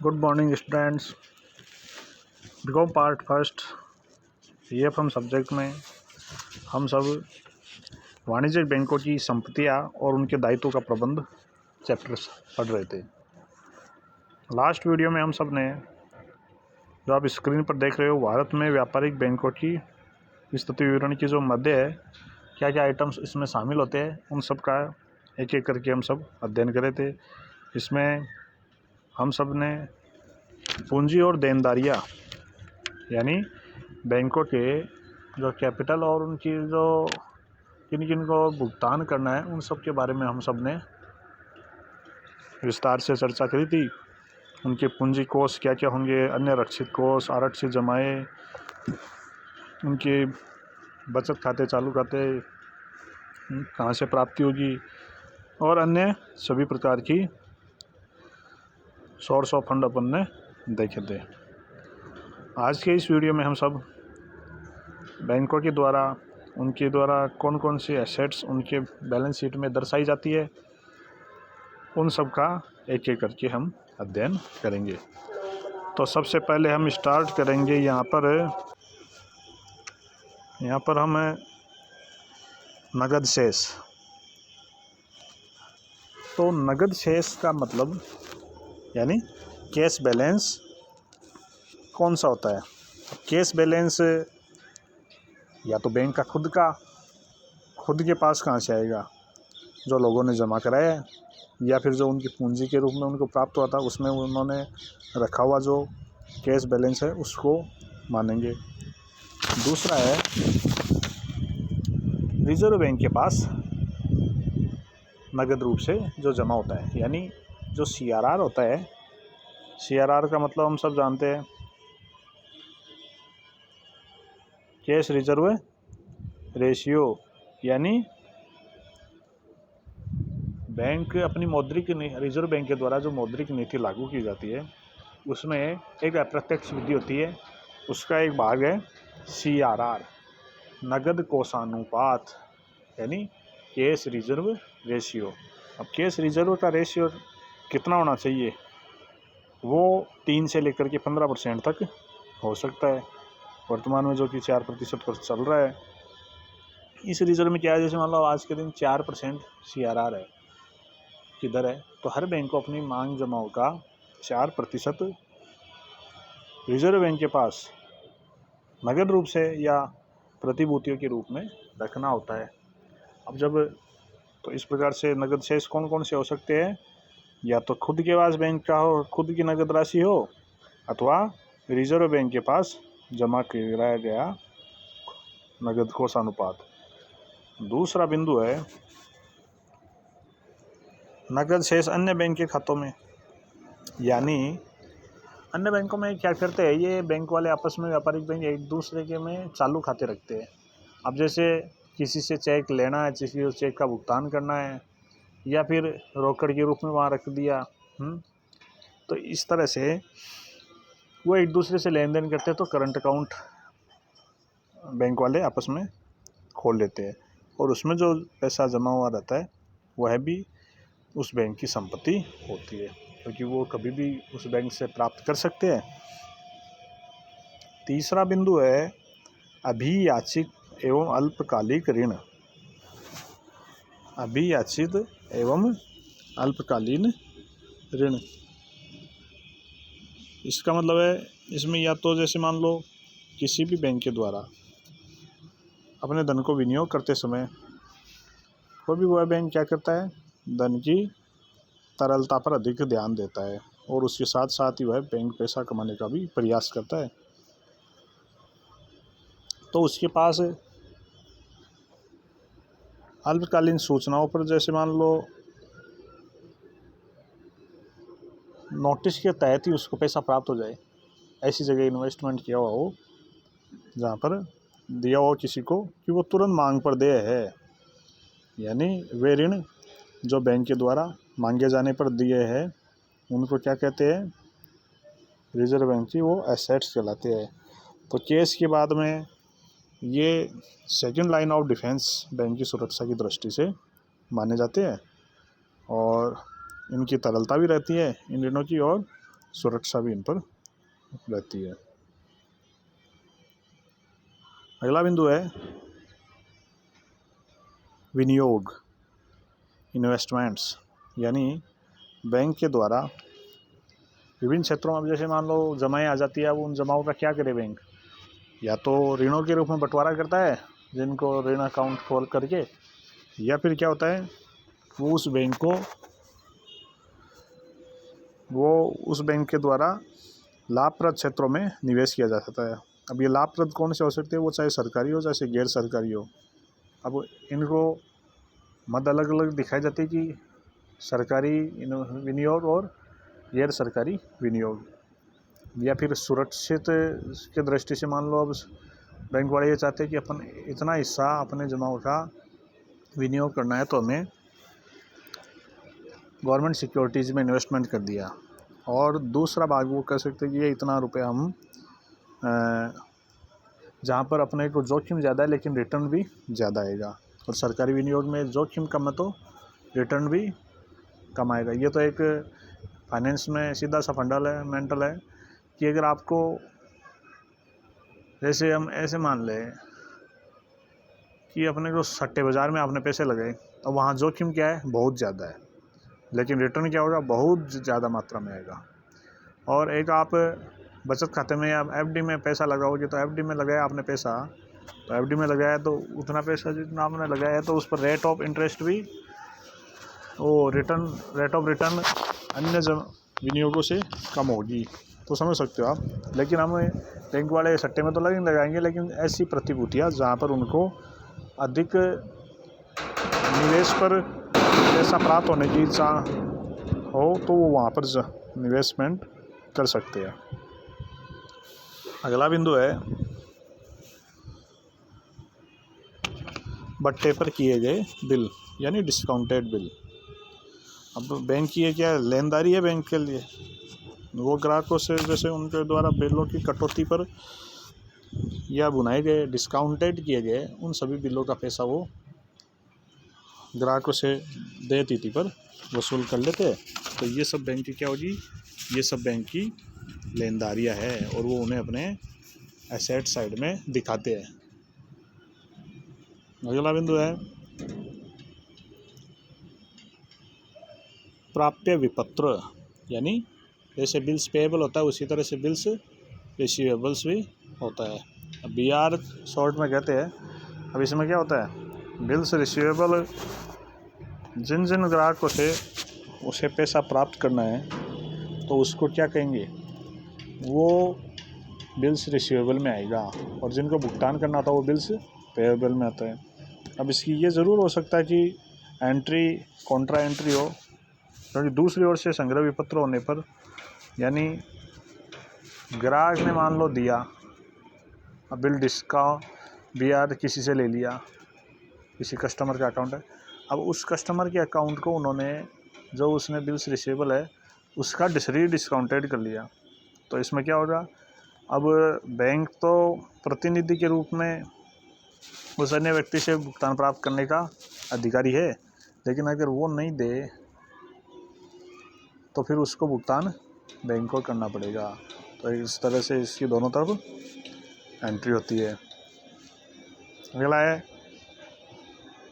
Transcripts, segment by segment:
Good morning students. Become part first EFM subject में हम सब वाणिज्यिक बैंकों की संपत्तियां और उनके दायित्वों का प्रबंध चैप्टर पढ़ रहे थे। लास्ट वीडियो में हम सब ने, जो आप स्क्रीन पर देख रहे हो, भारत में व्यापारिक बैंकों की स्थिति विवरण की जो मध्य है, क्या क्या आइटम्स इसमें शामिल होते हैं, उन सब का एक एक करके हम सब अध्ययन करे थे। इसमें हम सब ने पूंजी और देनदारियाँ, यानी बैंकों के जो कैपिटल और उनकी जो किन किन को भुगतान करना है, उन सब के बारे में हम सब ने विस्तार से चर्चा करी थी। उनके पूंजी कोष क्या क्या होंगे, अन्य रक्षित कोष, आरक्षित जमाए, उनके बचत खाते, चालू खाते कहाँ से प्राप्ति होगी, और अन्य सभी प्रकार की सोर्स ऑफ फंड अपन ने देखे थे। आज के इस वीडियो में हम सब बैंकों के द्वारा, उनके द्वारा कौन कौन सी एसेट्स उनके बैलेंस शीट में दर्शाई जाती है, उन सब का एक एक करके हम अध्ययन करेंगे। तो सबसे पहले हम स्टार्ट करेंगे यहाँ पर हम नगद शेष। तो नगद शेष का मतलब यानी कैश बैलेंस कौन सा होता है। कैश बैलेंस या तो बैंक का खुद के पास कहाँ से आएगा, जो लोगों ने जमा कराया है, या फिर जो उनकी पूंजी के रूप में उनको प्राप्त हुआ था, उसमें उन्होंने रखा हुआ जो कैश बैलेंस है उसको मानेंगे। दूसरा है रिजर्व बैंक के पास नगद रूप से जो जमा होता है, यानी जो CRR होता है। CRR का मतलब हम सब जानते हैं, कैश रिजर्व रेशियो, यानी बैंक अपनी रिजर्व बैंक के द्वारा जो मौद्रिक नीति लागू की जाती है, उसमें एक अप्रत्यक्ष विधि होती है, उसका एक भाग है CRR, नगद कोषानुपात, यानी कैश रिजर्व रेशियो। अब कैश रिजर्व का रेशियो कितना होना चाहिए, वो 3 से लेकर के 15% तक हो सकता है। वर्तमान में जो कि 4% पर चल रहा है। इस रिजर्व में क्या है, जैसे मान लो आज के दिन 4% CRR है, किधर है, तो हर बैंक को अपनी मांग जमाओं का 4% रिजर्व बैंक के पास नगद रूप से या प्रतिभूतियों के रूप में रखना होता है। अब तो इस प्रकार से नगद शेष कौन कौन से हो सकते हैं, या तो खुद के पास बैंक का हो, खुद की नगद राशि हो, अथवा रिजर्व बैंक के पास जमा कराया गया नगद कोषानुपात। दूसरा बिंदु है नगद शेष अन्य बैंक के खातों में, यानी अन्य बैंकों में क्या करते हैं, ये बैंक वाले आपस में, व्यापारिक बैंक एक दूसरे के में चालू खाते रखते हैं। अब जैसे किसी से चेक लेना है, किसी को चेक का भुगतान करना है, या फिर रोकड़ के रूप में वहाँ रख दिया, तो इस तरह से वो एक दूसरे से लेन देन करते हैं। तो करंट अकाउंट बैंक वाले आपस में खोल लेते हैं, और उसमें जो पैसा जमा हुआ रहता है वह भी उस बैंक की संपत्ति होती है, क्योंकि वो कभी भी उस बैंक से प्राप्त कर सकते हैं। तीसरा बिंदु है अभियाचित एवं अल्पकालिक ऋण। अभियाचित एवं अल्पकालीन ऋण, इसका मतलब है, इसमें या तो जैसे मान लो किसी भी बैंक के द्वारा अपने धन को विनियोग करते समय कोई भी वह बैंक क्या करता है, धन की तरलता पर अधिक ध्यान देता है, और उसके साथ साथ ही वह बैंक पैसा कमाने का भी प्रयास करता है। तो उसके पास अल्पकालीन सूचनाओं पर, जैसे मान लो नोटिस के तहत ही उसको पैसा प्राप्त हो जाए, ऐसी जगह इन्वेस्टमेंट किया हुआ हो जहाँ पर दिया हो किसी को कि वो तुरंत मांग पर दे है, यानी वे ऋण जो बैंक के द्वारा मांगे जाने पर दिए हैं, उनको क्या कहते हैं, रिजर्व बैंक की वो एसेट्स कहलाते हैं। तो केस के बाद में ये second line of defence bank की सुरक्षा की दृष्टि से माने जाते हैं, और इनकी तरलता भी रहती है इन ऋणों की, और सुरक्षा भी इन पर रहती है। अगला बिंदु है विनियोग, इन्वेस्टमेंट्स, यानी बैंक के द्वारा विभिन्न क्षेत्रों में, जैसे मान लो जमाएं आ जाती है, अब उन जमाओं का क्या करे बैंक, या तो ऋणों के रूप में बंटवारा करता है जिनको ऋण अकाउंट खोल करके, या फिर क्या होता है वो उस बैंक के द्वारा लाभप्रद क्षेत्रों में निवेश किया जा सकता है। अब ये लाभप्रद कौन से हो सकते हैं, वो चाहे सरकारी हो चाहे गैर सरकारी हो। अब इनको मद अलग अलग दिखाई जाती है कि सरकारी विनियोग और गैर सरकारी विनियोग, या फिर सुरक्षित के दृष्टि से मान लो अब बैंक वाले ये चाहते हैं कि अपन इतना हिस्सा अपने जमाओं का विनियोग करना है, तो हमें गवर्नमेंट सिक्योरिटीज़ में इन्वेस्टमेंट कर दिया, और दूसरा भाग वो कह सकते हैं कि ये इतना रुपया हम जहाँ पर अपने को जोखिम ज़्यादा है लेकिन रिटर्न भी ज़्यादा आएगा, और सरकारी विनियोग में जोखिम कम है तो रिटर्न भी कम आएगा। ये तो एक फाइनेंस में सीधा सा फंडामेंटल है कि अगर आपको, जैसे हम ऐसे मान लें कि अपने को सट्टे बाज़ार में आपने पैसे लगाए, तो वहाँ जोखिम क्या है, बहुत ज़्यादा है, लेकिन रिटर्न क्या होगा, बहुत ज़्यादा मात्रा में आएगा। और एक आप बचत खाते में या एफडी में पैसा लगाओगे, तो एफडी में लगाया आपने पैसा, तो एफडी में लगाया तो उतना पैसा जितना आपने लगाया है, तो उस पर रेट ऑफ इंटरेस्ट भी, वो रेट ऑफ रिटर्न अन्य विनियोगों से कम होगी, तो समझ सकते हो आप। लेकिन हम बैंक वाले सट्टे में तो लगाएंगे, लेकिन ऐसी प्रतिभूतियाँ जहाँ पर उनको अधिक निवेश पर पैसा प्राप्त होने की इच्छा हो, तो वो वहाँ पर इन्वेस्टमेंट कर सकते हैं। अगला बिंदु है बट्टे पर किए गए बिल, यानी डिस्काउंटेड बिल। अब बैंक की ये क्या लेनदारी है, बैंक के लिए वो ग्राहकों से जैसे उनके द्वारा बिलों की कटौती पर या बुनाए गए डिस्काउंटेड किए गए उन सभी बिलों का पैसा वो ग्राहकों से देय तिथि पर वसूल कर लेते हैं। तो ये सब बैंक की क्या होगी, ये सब बैंक की लेनदारियाँ है, और वो उन्हें अपने एसेट साइड में दिखाते हैं। अगला बिंदु है प्राप्य विपत्र, यानी जैसे बिल्स पेएबल होता है उसी तरह से बिल्स रिसीवेबल्स भी होता है। अब BR शॉर्ट में कहते हैं। अब इसमें क्या होता है, बिल्स रिसीवेबल जिन जिन ग्राहकों से उसे पैसा प्राप्त करना है, तो उसको क्या कहेंगे, वो बिल्स रिसीवेबल में आएगा, और जिनको भुगतान करना था वो बिल्स पेएबल में आता है। अब इसकी ये ज़रूर हो सकता है कि एंट्री कॉन्ट्रा एंट्री हो, क्योंकि दूसरी ओर से संग्रह विपत्र होने पर, यानी ग्राहक ने मान लो दिया, अब बिल डिस्काउंट BR किसी से ले लिया, किसी कस्टमर का अकाउंट है, अब उस कस्टमर के अकाउंट को उन्होंने जो उसने बिल्स रिसीवेबल है उसका डिस्काउंटेड कर लिया। तो इसमें क्या होगा, अब बैंक तो प्रतिनिधि के रूप में उस अन्य व्यक्ति से भुगतान प्राप्त करने का अधिकारी है, लेकिन अगर वो नहीं दे तो फिर उसको भुगतान बैंक को करना पड़ेगा। तो इस तरह से इसकी दोनों तरफ एंट्री होती है। अगला है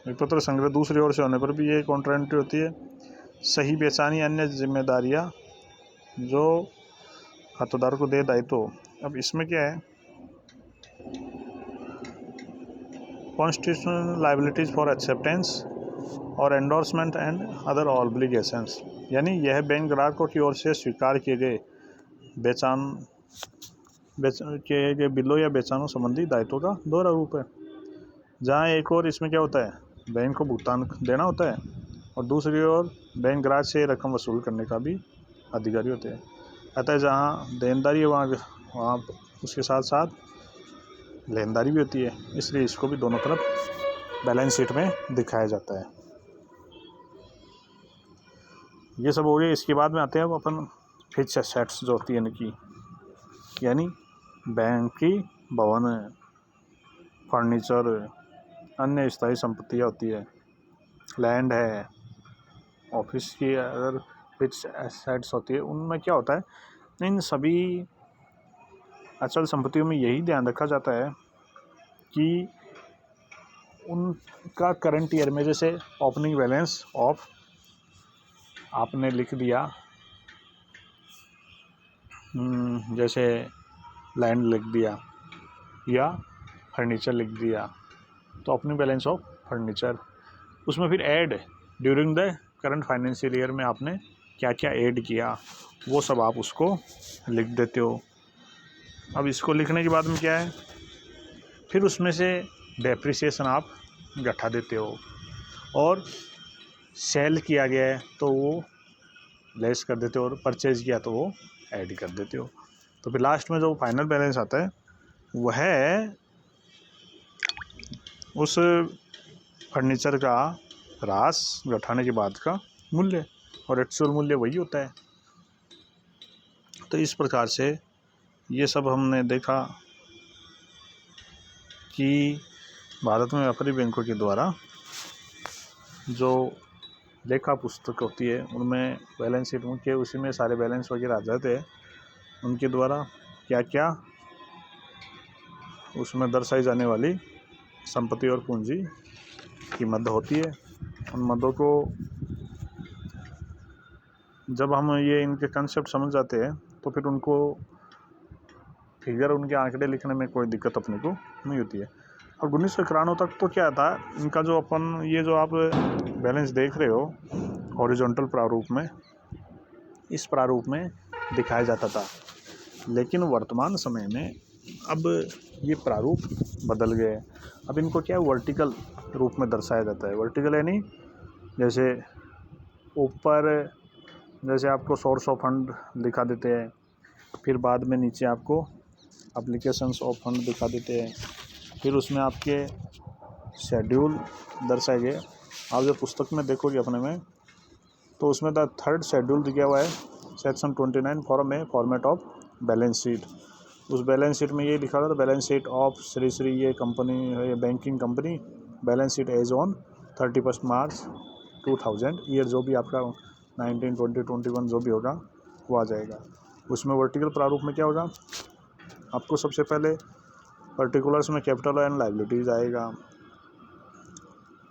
विपत्र संग्रह दूसरी ओर से होने पर भी ये कॉन्ट्रा एंट्री होती है। सही बेचानी अन्य जिम्मेदारियां जो खातेदार को दे दायित्व। अब इसमें क्या है, कॉन्स्टिट्यूशनल लायबिलिटीज फॉर एक्सेप्टेंस और एंडोर्समेंट एंड अदर ऑब्लिगेशंस, यानी यह बैंक ग्राहकों की ओर से स्वीकार किए गए बिलों या बेचानों संबंधी दायित्वों का दोहरा रूप है। जहाँ एक और इसमें क्या होता है, बैंक को भुगतान देना होता है, और दूसरी ओर बैंक ग्राहक से रकम वसूल करने का भी अधिकारी होते हैं। अतः जहाँ देनदारी है वहाँ उसके साथ साथ लेनदारी भी होती है, इसलिए इसको भी दोनों तरफ बैलेंस शीट में दिखाया जाता है। ये सब हो गए। इसके बाद में आते हैं अपन फिक्स एसेट्स जो होती है इनकी, यानी बैंक की भवन, फर्नीचर, अन्य स्थायी संपत्तियाँ होती है, लैंड है, ऑफिस की अगर फिक्स एसेट्स होती है, उनमें क्या होता है इन सभी अचल संपत्तियों में यही ध्यान रखा जाता है कि उनका करंट ईयर में, जैसे ओपनिंग बैलेंस ऑफ आपने लिख दिया, जैसे लैंड लिख दिया या फर्नीचर लिख दिया, तो ओपनिंग बैलेंस ऑफ फर्नीचर, उसमें फिर add during the current financial year में आपने क्या क्या ऐड किया वो सब आप उसको लिख देते हो। अब इसको लिखने के बाद में क्या है, फिर उसमें से डेप्रिसिएशन आप घटा देते हो, और सेल किया गया है तो वो लेस कर देते हो, और परचेज किया तो वो ऐड कर देते हो। तो फिर लास्ट में जो फाइनल बैलेंस आता है वह उस फर्नीचर का ह्रास घटाने के बाद का मूल्य, और एक्चुअल मूल्य वही होता है। तो इस प्रकार से ये सब हमने देखा कि भारत में व्यापारी बैंकों के द्वारा जो लेखा पुस्तक होती है उनमें बैलेंस शीट मुख्य, उसी में सारे बैलेंस वगैरह आ जाते हैं, उनके द्वारा क्या क्या उसमें दर्शाई जाने वाली संपत्ति और पूंजी की मद होती है। उन मदों को जब हम ये इनके कंसेप्ट समझ जाते हैं तो फिर उनको फिगर, उनके आंकड़े लिखने में कोई दिक्कत अपने को नहीं होती है। और 1991 तक तो क्या था, इनका जो अपन ये जो आप बैलेंस देख रहे हो हॉरिजॉन्टल प्रारूप में, इस प्रारूप में दिखाया जाता था। लेकिन वर्तमान समय में अब ये प्रारूप बदल गए। अब इनको क्या वर्टिकल रूप में दर्शाया जाता है। वर्टिकल यानी जैसे ऊपर जैसे आपको सोर्स ऑफ फंड दिखा देते हैं, फिर बाद में नीचे आपको एप्लीकेशंस ऑफ फंड दिखा देते हैं, फिर उसमें आपके शेड्यूल दर्शाए गए। आप जब पुस्तक में देखोगे अपने में तो उसमें द थर्ड शेड्यूल दिया हुआ है, सेक्शन 29 फॉर्म है फॉर्मेट ऑफ बैलेंस शीट। उस बैलेंस शीट में ये लिखा हुआ था, balance sheet of Shri Shri ये कंपनी ये banking company, balance sheet as on 31 March 2000 year, जो भी आपका 19, 20, 21 जो भी होगा वो आ जाएगा। उसमें वर्टिकल प्रारूप में क्या होगा, आपको सबसे पहले पर्टिकुलर्स में कैपिटल एंड लायबिलिटीज आएगा,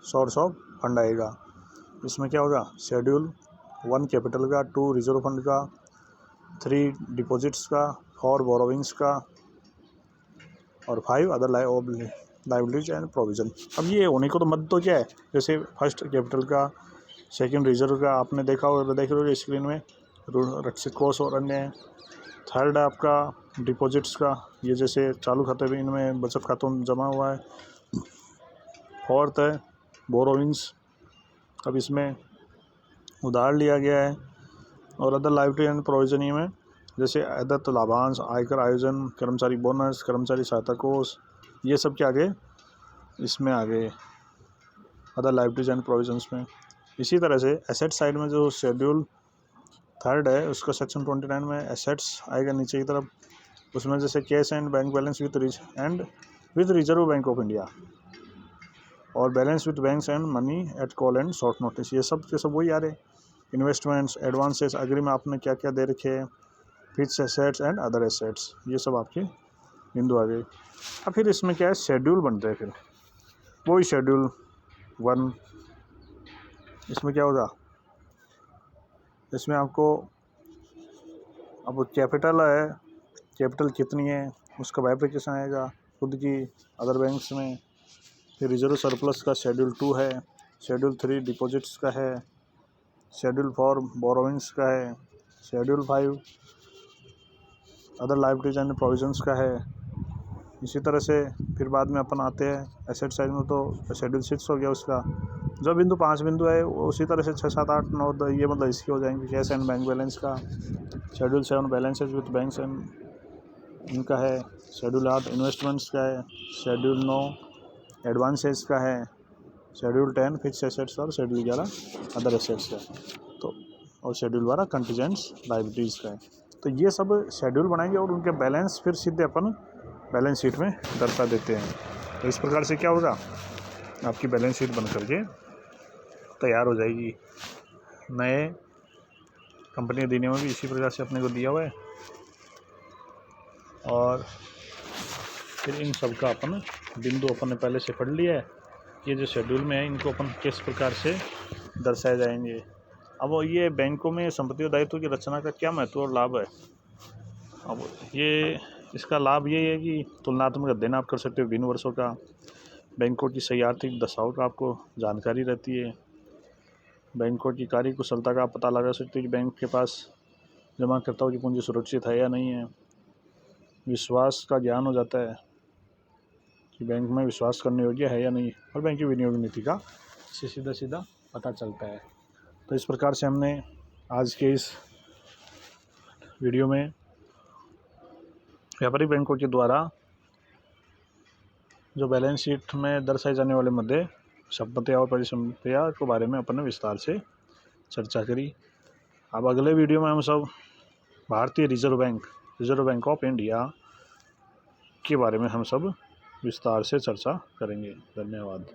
सोर्स ऑफ फंड आएगा। इसमें क्या होगा, शेड्यूल 1 कैपिटल का, 2 रिजर्व फंड का, 3 डिपॉजिट्स का, 4 बोरोविंग्स का, और 5 अदर लायबिलिटीज एंड प्रोविजन। अब ये होने को तो मत तो क्या है, जैसे फर्स्ट कैपिटल का, सेकंड रिजर्व का, आपने देखा होगा, देख रहे हो स्क्रीन में, रक्षित कोष और अन्य। थर्ड आपका डिपॉजिट्स का, ये जैसे चालू खाते में इनमें बचत खातों में जमा हुआ है। फोर्थ है बोरोविंग्स, अब इसमें उधार लिया गया है। और अदर लायबिलिटी एंड प्रोविजन में जैसे अदत्त लाभांश, आयकर आयोजन, कर्मचारी बोनस, कर्मचारी सहायता कोष, ये सब क्या आ गए, इसमें आ गए अदर लायबिलिटीज एंड प्रोविजंस में। इसी तरह से एसेट साइड में जो शेड्यूल थर्ड है उसका सेक्शन 29 में एसेट्स आएगा नीचे की तरफ। उसमें जैसे cash and bank balance with Reserve Bank of India, और balance with banks and money at call and short notice, ये सब के सब वही आ रहे। इन्वेस्टमेंट्स, एडवांसेस, अग्री में आपने क्या क्या दे रखे हैं, fix assets and other assets, ये सब आपके बिंदु आ गए। अब फिर इसमें क्या है, शेड्यूल बनते हैं, फिर वही शेड्यूल 1। इसमें क्या होगा, इसमें आपको अब कैपिटल है, कैपिटल कितनी है उसका बाइफिकेशन आएगा खुद की अदर बैंक्स में। फिर रिजर्व सरप्लस का शेड्यूल 2 है, शेड्यूल 3 डिपॉजिट्स का है, शेड्यूल 4 बोरोविंग्स का है, schedule 5 other liabilities and provisions का है। इसी तरह से फिर बाद में अपन आते हैं एसेट साइड में, तो शेड्यूल 6 हो गया उसका। जो बिंदु 5 बिंदु है उसी तरह से 6, 7, 8, 9, 10 ये मतलब इसके हो जाएंगे। कैश एंड बैंक बैलेंस का, schedule 7 balances with banks and इनका है, शेड्यूल 8 इन्वेस्टमेंट्स का है, शेड्यूल 9 एडवांसेस का है, शेड्यूल 10 फिक्स एसेट्स और शेड्यूल 11 अदर एसेट्स का, तो और शेड्यूल 12 कंटीजेंट्स लायबिलिटीज़ का है। तो ये सब शेड्यूल बनाएंगे और उनके बैलेंस फिर सीधे अपन बैलेंस शीट में दर्शा देते हैं। तो इस प्रकार से क्या होगा, आपकी बैलेंस शीट बन करके तैयार हो जाएगी। नए कंपनी अधिनियम में भी इसी प्रकार से अपने को दिया हुआ है। और फिर इन सब का अपन बिंदु अपन ने पहले से पढ़ लिया है। ये जो शेड्यूल में है इनको अपन किस प्रकार से दर्शाए जाएंगे। अब ये बैंकों में संपत्ति और दायित्व की रचना का क्या महत्व और लाभ है। अब ये इसका लाभ ये है कि तुलनात्मक अध्ययन आप कर सकते हो विभिन्न वर्षों का, बैंकों की सही आर्थिक दशाओं का आपको जानकारी रहती है, बैंकों की कार्य कुशलता का आप पता लगा सकते हो कि बैंक के पास जमाकर्ताओं की पूंजी सुरक्षित है या नहीं है, विश्वास का ज्ञान हो जाता है कि बैंक में विश्वास करने योग्य है या नहीं, और बैंक की विनियोग नीति का सीधा पता चलता है। तो इस प्रकार से हमने आज के इस वीडियो में व्यापारिक बैंकों के द्वारा जो बैलेंस शीट में दर्शाए जाने वाले मुद्दे, संपत्तियाँ और परिसंपत्तियाँ के बारे में अपन ने विस्तार से चर्चा करी। अब अगले वीडियो में हम सब भारतीय रिजर्व बैंक ऑफ इंडिया के बारे में हम सब विस्तार से चर्चा करेंगे। धन्यवाद।